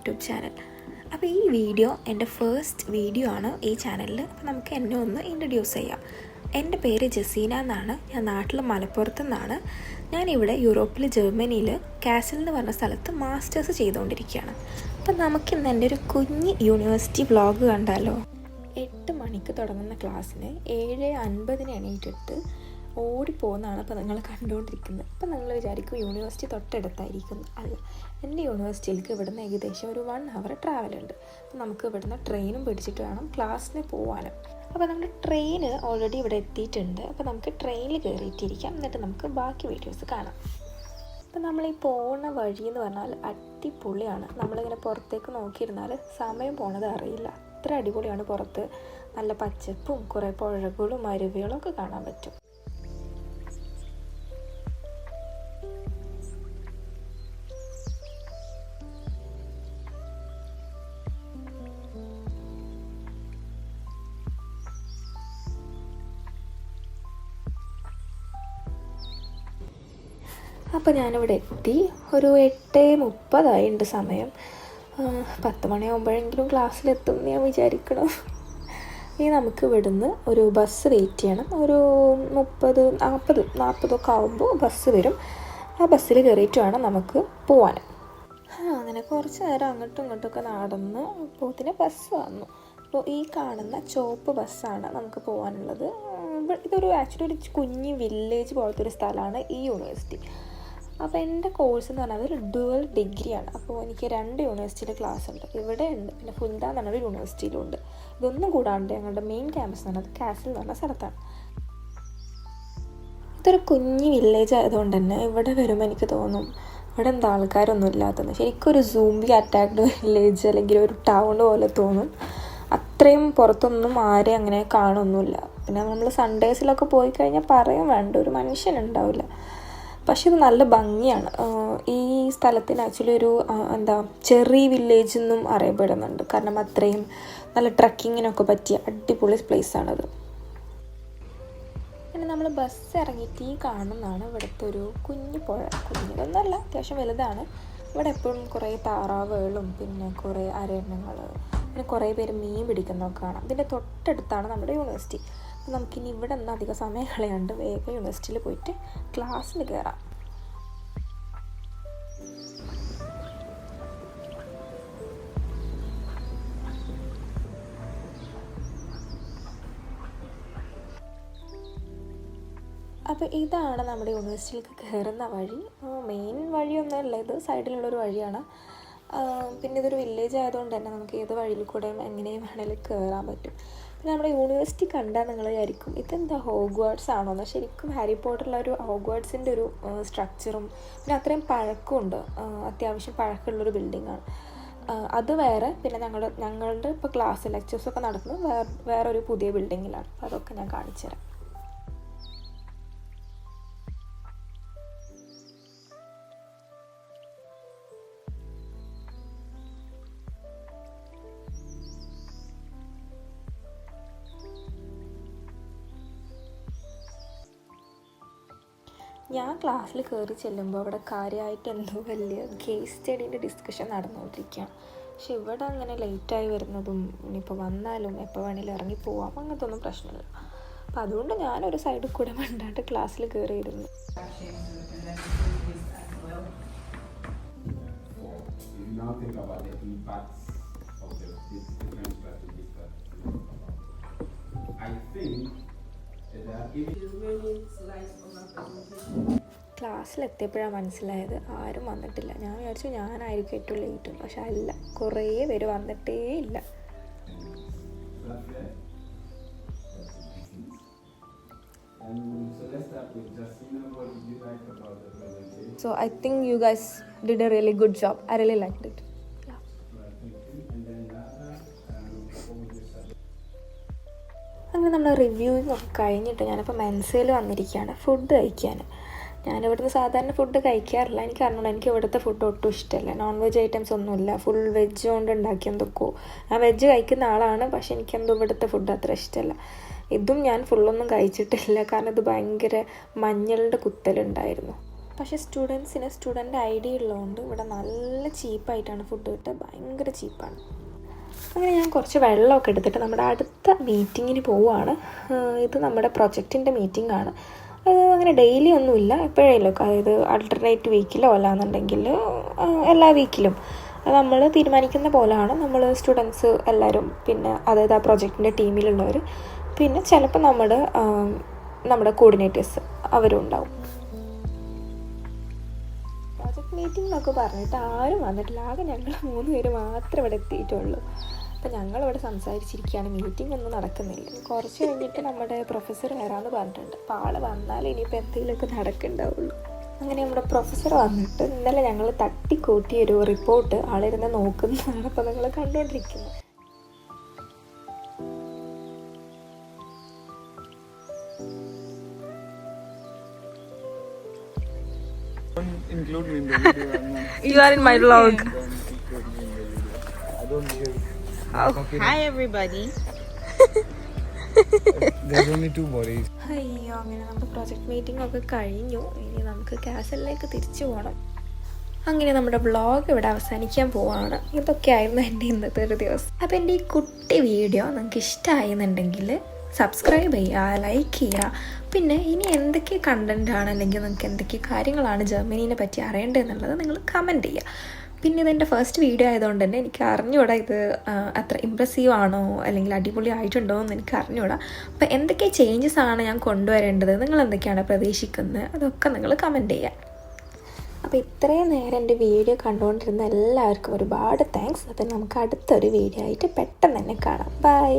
YouTube channel. അപ്പോൾ ഈ video എൻ്റെ ഫസ്റ്റ് വീഡിയോ ആണ് ഈ ചാനലിൽ. അപ്പോൾ നമുക്ക് എന്നെ ഒന്ന് ഇൻട്രൊഡ്യൂസ് ചെയ്യാം. എൻ്റെ പേര് ജസീന എന്നാണ്. ഞാൻ നാട്ടിൽ മലപ്പുറത്തു നിന്നാണ്. ഞാനിവിടെ യൂറോപ്പിൽ ജർമ്മനിയിൽ കാസൽ എന്ന് പറഞ്ഞ സ്ഥലത്ത് മാസ്റ്റേഴ്സ് ചെയ്തുകൊണ്ടിരിക്കുകയാണ്. അപ്പം നമുക്കിന്ന് എൻ്റെ ഒരു കുഞ്ഞ് യൂണിവേഴ്സിറ്റി വ്ളോഗ് കണ്ടാലോ. 8 മണിക്ക് തുടങ്ങുന്ന ക്ലാസ്സിന് 7:50 എണീറ്റിട്ട് ഓടിപ്പോകുന്നതാണ് ഇപ്പോൾ നിങ്ങൾ കണ്ടുകൊണ്ടിരിക്കുന്നത്. അപ്പോൾ നിങ്ങൾ വിചാരിക്കും യൂണിവേഴ്സിറ്റി തൊട്ടടുത്തായിരിക്കും. അല്ല, എൻ്റെ യൂണിവേഴ്സിറ്റിയിലേക്ക് ഇവിടുന്ന് ഏകദേശം ഒരു 1 hour ട്രാവലുണ്ട്. അപ്പോൾ നമുക്ക് ഇവിടുന്ന് ട്രെയിനും പിടിച്ചിട്ട് വേണം ക്ലാസ്സിന് പോകാനും. അപ്പോൾ നമ്മുടെ ട്രെയിൻ ഓൾറെഡി ഇവിടെ എത്തിയിട്ടുണ്ട്. അപ്പോൾ നമുക്ക് ട്രെയിനിൽ കയറിയിട്ടിരിക്കാം, എന്നിട്ട് നമുക്ക് ബാക്കി വീഡിയോസ് കാണാം. അപ്പോൾ നമ്മൾ ഈ പോകുന്ന വഴി എന്ന് പറഞ്ഞാൽ അടിപൊളിയാണ്. നമ്മളിങ്ങനെ പുറത്തേക്ക് നോക്കിയിരുന്നാൽ സമയം പോണത് അറിയില്ല. അത്ര അടിപൊളിയാണ്. പുറത്ത് നല്ല പച്ചപ്പും കുറേ പുഴകളും അരുവികളും ഒക്കെ കാണാൻ പറ്റും. അപ്പോൾ ഞാനിവിടെ എത്തി. ഒരു 8:30 സമയം. 10 മണിയാകുമ്പോഴെങ്കിലും ക്ലാസ്സിലെത്തും എന്ന് ഞാൻ വിചാരിക്കണം. ഇനി നമുക്ക് ഇവിടുന്ന് ഒരു ബസ് വെയിറ്റ് ചെയ്യണം. ഒരു 40 ഒക്കെ ആകുമ്പോൾ ബസ് വരും. ആ ബസ്സിൽ കയറിയിട്ട് വേണം നമുക്ക് പോകാൻ. അങ്ങനെ കുറച്ച് നേരം അങ്ങോട്ടും ഇങ്ങോട്ടൊക്കെ നടന്ന് പോത്തിന് ബസ് വന്നു. അപ്പോൾ ഈ കാണുന്ന ചുവപ്പ് ബസ്സാണ് നമുക്ക് പോകാനുള്ളത്. ഇതൊരു ആക്ച്വലി ഒരു കുഞ്ഞ് വില്ലേജ് പോലത്തെ ഒരു സ്ഥലമാണ് ഈ യൂണിവേഴ്സിറ്റി. അപ്പോൾ എൻ്റെ കോഴ്സ് എന്ന് പറഞ്ഞാൽ ഒരു ഡുവൽ ഡിഗ്രിയാണ്. അപ്പോൾ എനിക്ക് 2 യൂണിവേഴ്സിറ്റിയിൽ ക്ലാസ് ഉണ്ട്. ഇവിടെ ഉണ്ട്, പിന്നെ ഫുൽദ എന്ന് പറഞ്ഞൊരു യൂണിവേഴ്സിറ്റിയിലും ഉണ്ട്. ഇതൊന്നും കൂടാണ്ട് ഞങ്ങളുടെ മെയിൻ ക്യാമ്പസ് എന്ന് പറഞ്ഞത് കാസൽ എന്ന് പറഞ്ഞ സ്ഥലത്താണ്. ഇതൊരു കുഞ്ഞ് വില്ലേജ് ആയതുകൊണ്ട് തന്നെ ഇവിടെ വരുമ്പോൾ എനിക്ക് തോന്നും ഇവിടെ എന്താ ആൾക്കാരൊന്നും ഇല്ലാത്തത്. ശരിക്കും ഒരു സൂംബി അറ്റാക്ഡ് വില്ലേജ് അല്ലെങ്കിൽ ഒരു ടൗൺ പോലെ തോന്നും. അത്രയും പുറത്തൊന്നും ആരെയും അങ്ങനെ കാണുമൊന്നുമില്ല. പിന്നെ നമ്മൾ സൺഡേസിലൊക്കെ പോയി കഴിഞ്ഞാൽ പറയാൻ വേണ്ട, ഒരു മനുഷ്യനുണ്ടാവില്ല. പക്ഷെ ഇത് നല്ല ഭംഗിയാണ്. ഈ സ്ഥലത്തിന് ആക്ച്വലി ഒരു ചെറി വില്ലേജ് എന്നും അറിയപ്പെടുന്നുണ്ട്. കാരണം അത്രയും നല്ല ട്രക്കിങ്ങിനൊക്കെ പറ്റിയ അടിപൊളി പ്ലേസാണത്. പിന്നെ നമ്മൾ ബസ് ഇറങ്ങിയിട്ട് ഈ കാണുന്നതാണ് ഇവിടുത്തെ ഒരു കുഞ്ഞു പുഴ. കുഞ്ഞിതൊന്നല്ല, അത്യാവശ്യം വലുതാണ്. ഇവിടെ എപ്പോഴും കുറേ താറാവുകളും പിന്നെ കുറേ അരയന്നങ്ങൾ, പിന്നെ കുറേ പേര് മീൻ പിടിക്കുന്നതൊക്കെ കാണാം. ഇതിൻ്റെ തൊട്ടടുത്താണ് നമ്മുടെ യൂണിവേഴ്സിറ്റി. അപ്പോൾ നമുക്കിനി ഇവിടെ നിന്ന് അധികം സമയം കളയാണ്ട് വേഗം യൂണിവേഴ്സിറ്റിയിൽ പോയിട്ട് ക്ലാസ്സിൽ കയറാം. അപ്പോൾ ഇതാണ് നമ്മുടെ യൂണിവേഴ്സിറ്റിയിലേക്ക് കയറുന്ന വഴി. മെയിൻ വഴിയൊന്നുമല്ല, ഇത് സൈഡിലുള്ളൊരു വഴിയാണ്. പിന്നെ ഇതൊരു വില്ലേജ് ആയതുകൊണ്ട് തന്നെ നമുക്ക് ഏത് വഴിയിൽ കൂടെയും എങ്ങനെയും വേണമെങ്കിലും കയറാൻ പറ്റും. പിന്നെ നമ്മുടെ യൂണിവേഴ്സിറ്റി കണ്ടാൽ നിങ്ങൾ വിചാരിക്കും ഇതെന്താ ഹോഗ്വാർട്സ് ആണോ എന്ന്. ശരിക്കും ഹാരി പോട്ടറിലെ ഒരു ഹോഗ്വാർട്സിൻ്റെ ഒരു സ്ട്രക്ചറും പിന്നെ അത്രയും പഴക്കമുണ്ട്. അത്യാവശ്യം പഴക്കമുള്ളൊരു ബിൽഡിങ്ങാണ്. അത് വേറെ. പിന്നെ ഞങ്ങളുടെ ഇപ്പോൾ ക്ലാസ് ലെക്ചേഴ്സൊക്കെ നടക്കുന്നത് വേറൊരു പുതിയ ബിൽഡിങ്ങിലാണ്. അപ്പോൾ അതൊക്കെ ഞാൻ കാണിച്ചു തരാം. ഞാൻ ക്ലാസ്സിൽ കയറി ചെല്ലുമ്പോൾ അവിടെ കാര്യമായിട്ട് എന്തോ വലിയ കേസ് സ്റ്റഡീൻ്റെ ഡിസ്കഷൻ നടന്നുകൊണ്ടിരിക്കുകയാണ്. പക്ഷെ ഇവിടെ അങ്ങനെ ലേറ്റായി വരുന്നതും ഇനിയിപ്പോൾ വന്നാലും എപ്പോൾ വേണമെങ്കിലും ഇറങ്ങിപ്പോവാം, അങ്ങനത്തെ ഒന്നും പ്രശ്നമില്ല. അപ്പം അതുകൊണ്ട് ഞാനൊരു സൈഡിൽ കൂടെ വേണ്ടാണ്ട് ക്ലാസ്സിൽ കയറിയിരുന്നു. ക്ലാസ്സിലെത്തിയപ്പോഴാണ് മനസ്സിലായത് ആരും വന്നിട്ടില്ല. ഞാൻ വിചാരിച്ചു ഞാനായിരിക്കും ഏറ്റവും ലേറ്റ്, പക്ഷെ അല്ല, കുറേ പേര് വന്നിട്ടേ ഇല്ല. So I think you guys did a really good job. I really liked it. അങ്ങനെ നമ്മൾ റിവ്യൂയിങ് ഒക്കെ കഴിഞ്ഞിട്ട് ഞാനിപ്പോൾ മെൻസയിൽ വന്നിരിക്കുകയാണ് ഫുഡ് കഴിക്കാൻ. ഞാനിവിടുന്ന് സാധാരണ ഫുഡ് കഴിക്കാറില്ല. എനിക്കറിഞ്ഞൂടാ, എനിക്ക് ഇവിടുത്തെ ഫുഡ് ഒട്ടും ഇഷ്ടമല്ല. നോൺ വെജ് ഐറ്റംസ് ഒന്നുമില്ല, ഫുൾ വെജ് കൊണ്ട് ഉണ്ടാക്കി എന്തൊക്കെയോ. ഞാൻ വെജ് കഴിക്കുന്ന ആളാണ്, പക്ഷെ എനിക്കെന്തോ ഇവിടുത്തെ ഫുഡ് അത്ര ഇഷ്ടമല്ല. ഇതും ഞാൻ ഫുള്ളൊന്നും കഴിച്ചിട്ടില്ല, കാരണം ഇത് ഭയങ്കര മഞ്ഞളുടെ കുത്തലുണ്ടായിരുന്നു. പക്ഷേ സ്റ്റുഡൻസിന് സ്റ്റുഡൻ്റ് ഐ ഡി ഉള്ളതുകൊണ്ട് ഇവിടെ നല്ല ചീപ്പായിട്ടാണ് ഫുഡ് കിട്ടുക, ഭയങ്കര ചീപ്പാണ്. അങ്ങനെ ഞാൻ കുറച്ച് വെള്ളമൊക്കെ എടുത്തിട്ട് നമ്മുടെ അടുത്ത മീറ്റിങ്ങിന് പോവുകയാണ്. ഇത് നമ്മുടെ പ്രൊജക്റ്റിൻ്റെ മീറ്റിംഗാണ്. അത് അങ്ങനെ ഡെയിലി ഒന്നുമില്ല, എപ്പോഴേലും, അതായത് ആൾട്ടർനേറ്റ് വീക്കിലോ അല്ലാന്നുണ്ടെങ്കിൽ എല്ലാ വീക്കിലും നമ്മൾ തീരുമാനിക്കുന്ന പോലെയാണ്. നമ്മൾ സ്റ്റുഡൻസ് എല്ലാവരും, പിന്നെ അതായത് ആ പ്രൊജക്റ്റിൻ്റെ ടീമിലുള്ളവർ, പിന്നെ ചിലപ്പോൾ നമ്മുടെ കോർഡിനേറ്റേഴ്സ് അവരും ഉണ്ടാവും. പ്രോജക്റ്റ് മീറ്റിംഗ് എന്നൊക്കെ പറഞ്ഞിട്ട് ആരും വന്നിട്ടില്ല, ആകെ ഞങ്ങൾ 3 പേര് മാത്രമേ ഇവിടെ എത്തിയിട്ടുള്ളൂ. അപ്പോൾ ഞങ്ങളിവിടെ സംസാരിച്ചിരിക്കുകയാണ്, മീറ്റിംഗ് ഒന്നും നടക്കുന്നില്ല. കുറച്ച് കഴിഞ്ഞിട്ട് നമ്മുടെ പ്രൊഫസർ വരാമെന്ന് പറഞ്ഞിട്ടുണ്ട്. അപ്പോൾ ആൾ വന്നാൽ ഇനിയിപ്പോൾ എന്തെങ്കിലുമൊക്കെ നടക്കുന്നുണ്ടാവുള്ളൂ. അങ്ങനെ നമ്മുടെ പ്രൊഫസർ വന്നിട്ട് ഇന്നലെ ഞങ്ങൾ തട്ടിക്കൂട്ടിയൊരു റിപ്പോർട്ട് ആളിരുന്ന് നോക്കുന്നതാണ് അപ്പോൾ നിങ്ങൾ കണ്ടുകൊണ്ടിരിക്കുന്നത്. Include me in the video. You are in my vlog. I don't give. Hi everybody. There's only 2 bodies. അയ്യോ, അങ്ങനെ നമ്മുടെ പ്രൊജക്റ്റ് മീറ്റിംഗ് ഒക്കെ കഴിഞ്ഞു. ഇനി നമുക്ക് കാസലിലേക്ക് തിരിച്ചു പോകണം. അങ്ങനെ നമ്മുടെ വ്ളോഗ് ഇവിടെ അവസാനിക്കാൻ പോവാണ്. ഇതൊക്കെയായിരുന്നു എൻ്റെ ഇന്നത്തെ ഒരു ദിവസം. അപ്പോൾ എൻ്റെ ഈ കുട്ടി വീഡിയോ നിങ്ങൾക്ക് ഇഷ്ടമായിരുന്നുണ്ടെങ്കിൽ സബ്സ്ക്രൈബ് ചെയ്യുക, ലൈക്ക് ചെയ്യുക. പിന്നെ ഇനി എന്തൊക്കെ കണ്ടൻറ്റാണ് അല്ലെങ്കിൽ നിങ്ങൾക്ക് എന്തൊക്കെ കാര്യങ്ങളാണ് ജർമ്മനീനെ പറ്റി അറിയേണ്ടതെന്നുള്ളത് നിങ്ങൾ കമൻറ്റ് ചെയ്യുക. പിന്നെ ഇതെൻ്റെ ഫസ്റ്റ് വീഡിയോ ആയതുകൊണ്ട് തന്നെ എനിക്ക് അറിഞ്ഞുകൂടാ ഇത് അത്ര ഇമ്പ്രസീവ് ആണോ അല്ലെങ്കിൽ അടിപൊളി ആയിട്ടുണ്ടോ എന്ന് എനിക്ക് അറിഞ്ഞുകൂടാ. അപ്പോൾ എന്തൊക്കെ ചേഞ്ചസ് ആണ് ഞാൻ കൊണ്ടുവരേണ്ടത്, നിങ്ങൾ എന്തൊക്കെയാണ് പ്രതീക്ഷിക്കുന്നത്, അതൊക്കെ നിങ്ങൾ കമൻറ്റ് ചെയ്യുക. അപ്പോൾ ഇത്രയും നേരം എൻ്റെ വീഡിയോ കണ്ടുകൊണ്ടിരുന്ന എല്ലാവർക്കും ഒരുപാട് താങ്ക്സ്. അപ്പോൾ നമുക്ക് അടുത്തൊരു വീഡിയോ ആയിട്ട് പെട്ടെന്ന് തന്നെ കാണാം. ബൈ.